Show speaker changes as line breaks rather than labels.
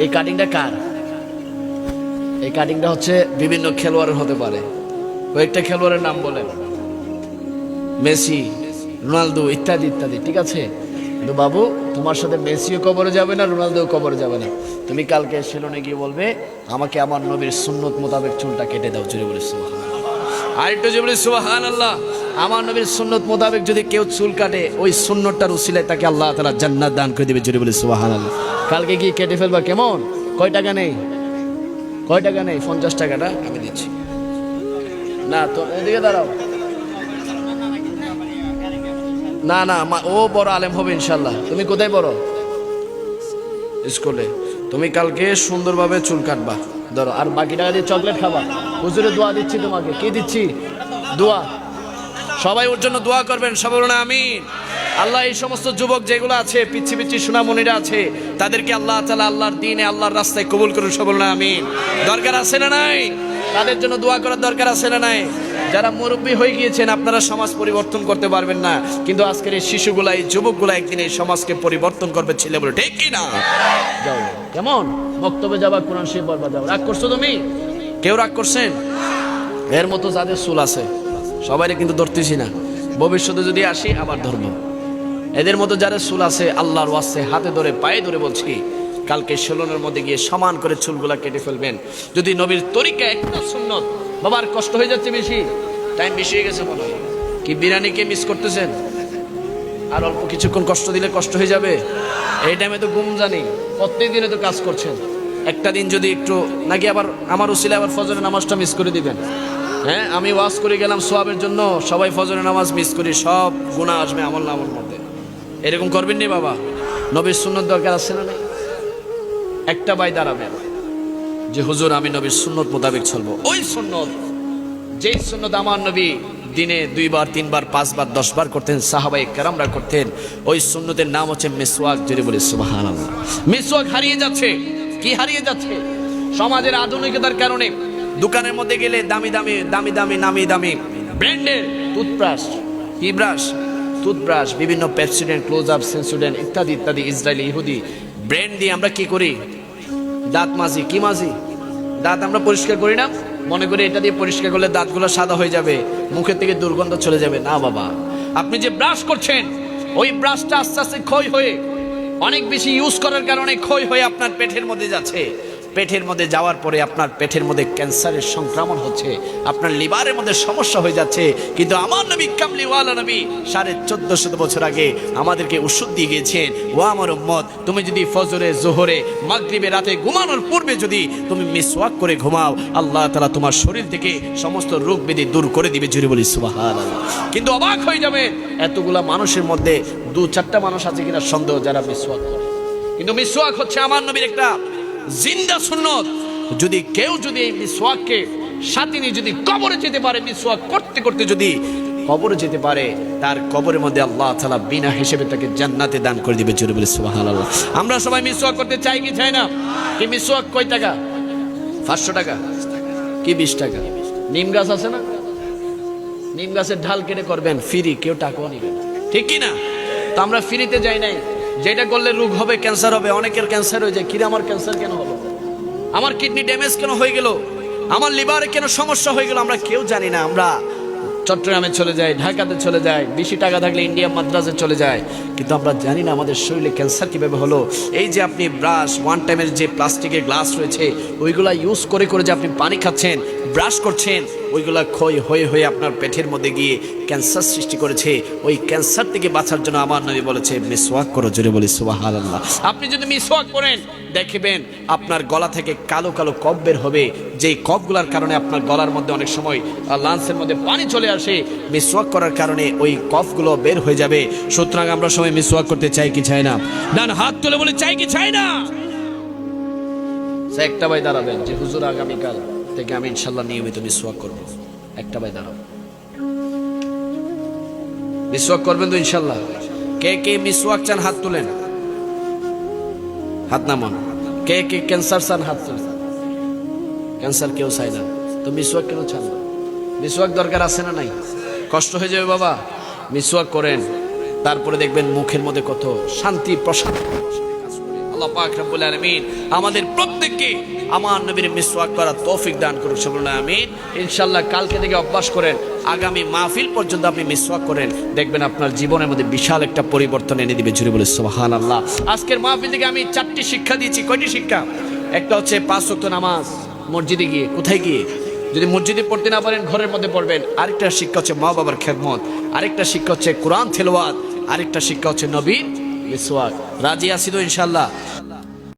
এই কাটিংটা কার? এই কাটিংটা হচ্ছে বিভিন্ন খেলোয়াড়ের হতে পারে। কয়েকটা খেলোয়াড়ের নাম বলেন। মেসি, রোনালদো ইত্যাদি ইত্যাদি, ঠিক আছে? কিন্তু বাবু, তোমার সাথে মেসিও কবরে যাবে না, রোনালদোও কবরে যাবে না। তুমি কালকে সেলুনে গিয়ে বলবে, আমাকে আমার নবীর সুন্নত মোতাবেক চুলটা কেটে দাও। জোরে বলে সুবহানাল্লাহ। আর একটু জোরে বলে সুবহানাল্লাহ। আমার নবীর সুন্নত মোতাবেক যদি কেউ চুল কাটে, ওই সুন্নতটার উসিলায় তাকে আল্লাহ তাআলা জান্নাত দান করে দিবে। জোরে বলে সুবহানাল্লাহ। কালকে গিয়ে কেটে ফেলবা, কেমন? কয় টাকা নেই? কয় টাকা নেই? 50 টাকাটা আমি দিচ্ছি। না তো এদিকে দাঁড়াও। না না, ও বড় আলেম হবে ইনশাল্লাহ। তুমি কোথায় পড়ো? স্কুলে। তুমি কালকে সুন্দরভাবে চুল কাটবা, ধরো। আর বাকি টাকা দিয়ে চকলেট খাবা। হুজুরে দোয়া দিচ্ছি তোমাকে। কি দিচ্ছি? দোয়া। সবাই ওর জন্য দোয়া করবেন, সবাই বলুন আমিন। আল্লাহ এই সমস্ত যুবক যেগুলো আছে, পিচ্ছি পিচ্ছি সোনামণিরা আছে, তাদেরকে আল্লাহ তাআলা আল্লাহর দ্বীনে আল্লাহর রাস্তায় কবুল করুন। সবাই বলুন আমিন। দরকার আছে না নাই? তাদের জন্য দোয়া করার দরকার আছে না নাই? যারা মুরব্বী হয়ে গিয়েছেন, আপনারা সমাজ পরিবর্তন করতে পারবেন না, কিন্তু আজকের এই শিশুগুলা, এই যুবকগুলা একদিন এই সমাজকে পরিবর্তন করবে। ছেলে বলে ঠিক কি না? যাও, কেমন? বক্তব্যে যাবা, কোরআন শরীফ পড়বা, যাও। রাগ করছো তুমি? কেউ রাগ করছেন? এর মতো যাদের চুল আছে সবাইরে কিন্তু ধরতেছি না, ভবিষ্যতে যদি আসি আবার ধরবো। এদের মতো যারা চুল আছে, আল্লাহর ওয়াস্তে হাতে ধরে পায়ে ধরে বলছি, কালকে সেলুনের মধ্যে গিয়ে সমান করে চুলগুলা কেটে ফেলবেন। যদি নবীর তরিকা একটা সুন্নত। বাবার কষ্ট হয়ে যাচ্ছে বেশি, টাইম বেশি হয়ে গেছে মনে হয়। কি বিরিয়ানিকে মিস করতেছেন? আর অল্প কিছুক্ষণ কষ্ট দিলে কষ্ট হয়ে যাবে। এই টাইমে তো ঘুম জানি, প্রত্যেক দিনে তো কাজ করছেন। একটা দিন যদি একটু, নাকি আবার আমার উসিলে আবার ফজরের নামাজটা মিস করে দিবেন? হ্যাঁ, আমি ওয়াজ করে গেলাম সোয়াবের জন্য, সবাই ফজরের নামাজ মিস করি, সব গুনাহ আসবে আমল নামার মধ্যে। এরকম করবেন নি বাবা। নবীর সুন্নত দরকার আছে না নাই? একটা বাই দাঁড়াবেন যে হুজুর আমি নবীর সুন্নত মোতাবেক চলবো। ওই সুন্নত, যেই সুন্নত আমার নবী দিনে 2 বার 3 বার 5 বার 10 বার করতেন, সাহাবায়ে কেরামরা করতেন, ওই সুন্নতের নাম হচ্ছে মিসওয়াক। জোরে বলি সুবহানাল্লাহ। মিসওয়াক হারিয়ে যাচ্ছে। কি হারিয়ে যাচ্ছে? সমাজের আধুনিকতার কারণে দোকানের মধ্যে গেলে দামি দামি দামি দামি নামি দামি ব্র্যান্ডের টুথব্রাশ, কি ব্রাশ? টুথব্রাশ, বিভিন্ন পেপসোডেন্ট, ক্লোজ আপ, সেন্সোডেন্ট ইত্যাদি ইত্যাদি ইসরায়েলি ইহুদি ব্র্যান্ড দিয়ে আমরা কি করি? দাঁত মাজি। কি মাজি? দাঁত আমরা পরিষ্কার করি না, মনে করি এটা দিয়ে পরিষ্কার করলে দাঁতগুলো সাদা হয়ে যাবে, মুখের থেকে দুর্গন্ধ চলে যাবে। না বাবা, আপনি যে ব্রাশ করছেন, ওই ব্রাশটা আস্তে আস্তে ক্ষয় হয়ে, অনেক বেশি ইউজ করার কারণে ক্ষয় হয়ে আপনার পেটের মধ্যে যাচ্ছে। পেটের মধ্যে যাওয়ার পরে আপনার পেটের মধ্যে ক্যান্সারের সংক্রমণ হচ্ছে, আপনার লিভারের মধ্যে সমস্যা হয়ে যাচ্ছে। কিন্তু আমার নবী কামলিওয়ালা নবী 1450 বছর আগে আমাদেরকে ওষুধ দিয়ে গিয়েছেন, ও আমার উম্মত, তুমি যদি ফজরে, জোহরে, মাগরিবে, রাতে ঘুমানোর পূর্বে যদি তুমি মিসওয়াক করে ঘুমাও, আল্লাহ তাআলা তোমার শরীর থেকে সমস্ত রোগ ব্যাধি দূর করে দিবে। জোরে বলি সুবহানাল্লাহ। কিন্তু অবাক হয়ে যাবে, এতগুলা মানুষের মধ্যে 2-4টা মানুষ আছে কিনা সন্দেহ যারা মিসওয়াক করে। কিন্তু মিসওয়াক হচ্ছে আমার নবীর একটা জিন্দা সুন্নত। যদি কেউ যদি এই মিসওয়াককে সাথে নিয়ে যদি কবরে যেতে পারে, মিসওয়াক করতে করতে যদি কবরে যেতে পারে, তার কবরের মধ্যে আল্লাহ তাআলা বিনা হিসেবে তাকে জান্নাতে দান করে দিবে। জোরে বলে সুবহানাল্লাহ। আমরা সবাই মিসওয়াক করতে চাই কি চাই না? কি মিসওয়াক কয় টাকা? 500 টাকা কি 20 টাকা? নিম গাছ আছে না, নিম গাছের ঢাল কেটে করবেন ফ্রি, কেউ টাকাও নিবে না, ঠিক কি না? তো আমরা ফ্রিতে যাই নাই, যেটা করলে রোগ হবে, ক্যান্সার হবে। অনেকের ক্যান্সার হয়ে যায়। কিরে আমার ক্যান্সার কেন হলো? আমার কিডনি ড্যামেজ কেন হয়ে গেল? আমার লিভারে কেন সমস্যা হয়ে গেল? আমরা কেউ জানি না। আমরা চট্টগ্রামে চলে যাই, ঢাকাতে চলে যাই, বেশি টাকা থাকলে ইন্ডিয়া মাদ্রাজে চলে যায়, কিন্তু আমরা জানি না আমাদের শরীরে ক্যান্সার কিভাবে হলো। এই যে আপনি ব্রাশ, ওয়ান টাইমের যে প্লাস্টিকের গ্লাস রয়েছে, ওইগুলা ইউজ করে করে যে আপনি পানি খাচ্ছেন, ব্রাশ করছেন, ওইগুলা ক্ষয় হয়ে হয়ে আপনার পেটের মধ্যে গিয়ে ক্যান্সার সৃষ্টি করেছে। ওই ক্যান্সার থেকে বাঁচার জন্য আমার নবী বলেছে মিসওয়াক করো। জোরে বলি সুবহানাল্লাহ। আপনি যদি মিসওয়াক করেন, দেখবেন আপনার গলা থেকে কালো কালো কফ বের হবে, যেই কফগুলার কারণে আপনার গলার মধ্যে অনেক সময় লাংসের মধ্যে পানি চলে আসে। মিসওয়াক করার কারণে ওই কফগুলো বের হয়ে যাবে। সুতরাং আমরা সবাই মিসওয়াক করতে চাই কি চাই না? ডান হাত তুলে বলে চাই কি চাই না? একটা ভাই দাঁড়াবেন যে হুজুর আগামীকাল থেকে আমি ইনশাল্লাহ নিয়মিত মিসওয়াক করবো। একটা ভাই দাঁড়াবেন, মিসওয়াক করবেন তো ইনশাল্লাহ? কে কে মিসওয়াক চান হাত তুলেন, হাত নামান। কে কে ক্যান্সার চান হাত তুলেন। ক্যান্সার কেউ চাই না, তো মিসওয়াক কেন চান না? মিসওয়াক দরকার আছে না নাই? কষ্ট হয়ে যাবে বাবা, মিসওয়াক করেন, তারপরে দেখবেন মুখের মধ্যে কত শান্তি প্রশান্তি। আল্লাহ পাক রব্বুল আলামিন আমাদের প্রত্যেককে আমার নবীর মিসওয়াক করার তৌফিক দান করুক, সকলে বলুন আমিন। ইনশাআল্লাহ কালকে থেকে অভ্যাস করেন, আগামী মাহফিল পর্যন্ত আপনি মিসওয়াক করেন, দেখবেন আপনার জীবনের মধ্যে বিশাল একটা পরিবর্তন এনে দিবে। জুড়ে বলে সুবহানাল্লাহ। আজকের মাহফিল থেকে আমি 4টি শিক্ষা দিয়েছি। কয়টি শিক্ষা? একটা হচ্ছে 5 ওয়াক্ত নামাজ মসজিদে গিয়ে, কোথায় গিয়ে, যদি মসজিদে পড়তে না পারেন ঘরের মধ্যে পড়বেন। আরেকটা শিক্ষা হচ্ছে মা বাবার খেদমত, আরেকটা শিক্ষা হচ্ছে কোরআন তেলাওয়াত, আরেকটা শিক্ষা হচ্ছে নবীর মিসওয়াক। রাজি আছি তো ইনশাআল্লাহ?